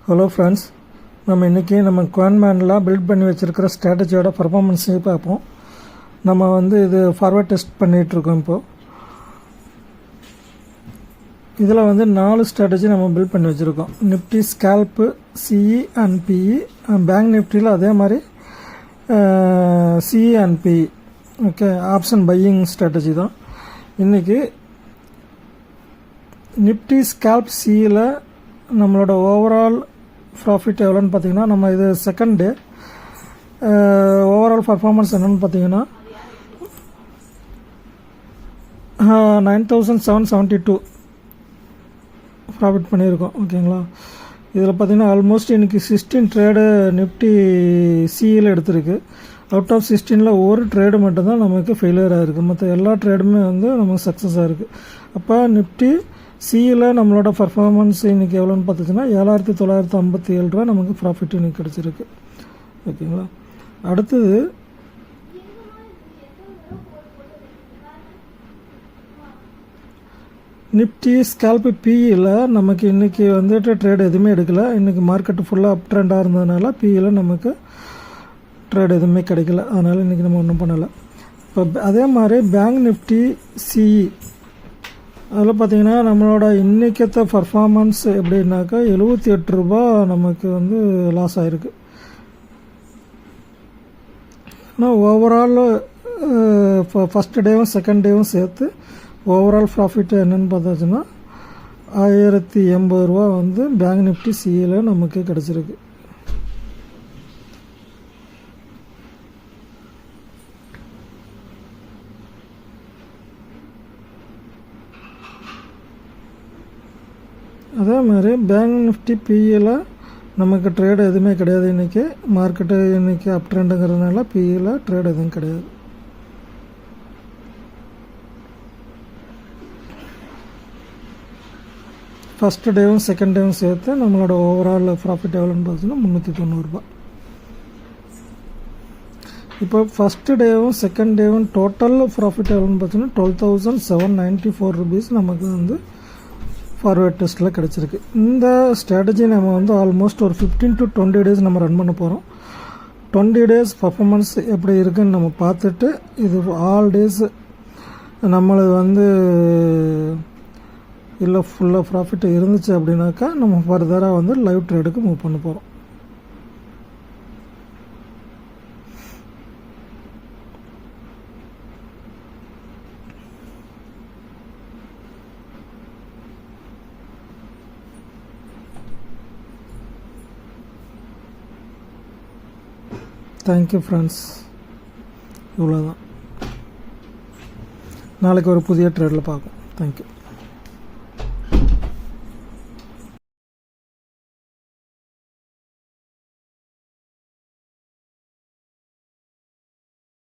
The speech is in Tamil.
ஹலோ ஃப்ரெண்ட்ஸ், நம்ம இன்றைக்கி நம்ம குவான்மேனில் பில்ட் பண்ணி வச்சுருக்கிற ஸ்ட்ராட்டஜியோட பர்ஃபார்மன்ஸே பார்ப்போம். நம்ம இது ஃபார்வர்ட் டெஸ்ட் பண்ணிகிட்ருக்கோம். இப்போது இதில் 4 ஸ்ட்ராட்டஜி நம்ம பில்ட் பண்ணி வச்சுருக்கோம். Nifty, scalp, CE and PE. Bank நிஃப்டியில் அதே மாதிரி CE and PE. Okay, option buying strategy தான். இன்றைக்கி நிஃப்டி, ஸ்கேல்ப், சிஇயில் நம்மளோட ஓவரால் ப்ராஃபிட் எவ்வளோன்னு பார்த்தீங்கன்னா, நம்ம இது செகண்ட் டே ஓவரால் பர்ஃபார்மன்ஸ் என்னென்னு பார்த்தீங்கன்னா 9772 ப்ராஃபிட் பண்ணியிருக்கோம். ஓகேங்களா, இதில் பார்த்தீங்கன்னா ஆல்மோஸ்ட் இன்றைக்கி 16 ட்ரேடு நிஃப்டி சிஇயில் எடுத்திருக்கு. அவுட் ஆஃப் 16ல் ஒரு ட்ரேடு மட்டும்தான் நமக்கு ஃபெயிலியர் ஆகிருக்கு. மற்ற எல்லா ட்ரேடுமே நமக்கு சக்ஸஸ் ஆகிருக்கு. அப்போ நிஃப்டி சிஇயில் நம்மளோட பர்ஃபார்மன்ஸ் இன்றைக்கி எவ்வளோன்னு பார்த்துச்சுன்னா 7957 ரூபா நமக்கு ப்ராஃபிட் இன்றைக்கி கிடச்சிருக்கு. ஓகேங்களா, அடுத்தது நிஃப்டி, ஸ்கேல்பு, பிஇயில் நமக்கு இன்றைக்கி ட்ரேட் எதுவுமே எடுக்கலை. இன்றைக்கி மார்க்கெட்டு ஃபுல்லாக அப் ட்ரெண்டாக இருந்ததுனால பிஇயில் நமக்கு ட்ரேட் எதுவுமே கிடைக்கல. அதனால் இன்றைக்கி நம்ம ஒன்றும் பண்ணலை. இப்போ அதே மாதிரி பேங்க் நிஃப்டி, சிஇ அதில் பார்த்திங்கன்னா நம்மளோட இன்றைக்கத்த பர்ஃபார்மன்ஸ் எப்படின்னாக்கா 78 ரூபா நமக்கு லாஸ் ஆகிருக்கு. ஆனால் ஓவரால் இப்போ ஃபஸ்ட்டு டேவும் செகண்ட் டேவும் சேர்த்து ஓவரால் ப்ராஃபிட் என்னென்னு பார்த்தாச்சுன்னா 1080 ரூபா பேங்க் நிஃப்டி சிஇயில் நமக்கு கிடச்சிருக்கு. அதே மாதிரி பேங்க் நிஃப்டி, பிஇயில் நமக்கு ட்ரேடு எதுவுமே கிடையாது. இன்றைக்கி மார்க்கெட்டு இன்றைக்கி அப் ட்ரெண்டுங்கிறதுனால பிஇயில் ட்ரேடு எதுவும் கிடையாது. ஃபஸ்ட்டு டேவும் செகண்ட் டேவும் சேர்த்து நம்மளோட ஓவரால் ப்ராஃபிட் எவ்வளோன்னு பார்த்தீங்கன்னா 390 ரூபா. இப்போ ஃபஸ்ட்டு டேவும் செகண்ட் டேவும் டோட்டல் ப்ராஃபிட் எவ்வளோன்னு பார்த்தீங்கன்னா 12,794 ருபீஸ் நமக்கு ஃபார்வர்ட் டெஸ்ட்டில் கிடச்சிருக்கு. இந்த ஸ்ட்ராட்டஜி நம்ம ஆல்மோஸ்ட் ஒரு 15 to 20 டேஸ் நம்ம ரன் பண்ண போகிறோம். 20 டேஸ் பர்ஃபார்மன்ஸ் எப்படி இருக்குதுன்னு நம்ம பார்த்துட்டு, இது ஆல் டேஸ் நம்மளுக்கு இல்லை ஃபுல்லாக ப்ராஃபிட் இருந்துச்சு அப்படின்னாக்கா நம்ம ஃபர்தராக லைவ் ட்ரேடுக்கு மூவ் பண்ண போகிறோம். Thank you friends. இவ்வளோதான். நாளைக்கு ஒரு புதிய ட்ரேடில் பார்ப்போம். தேங்க்யூ.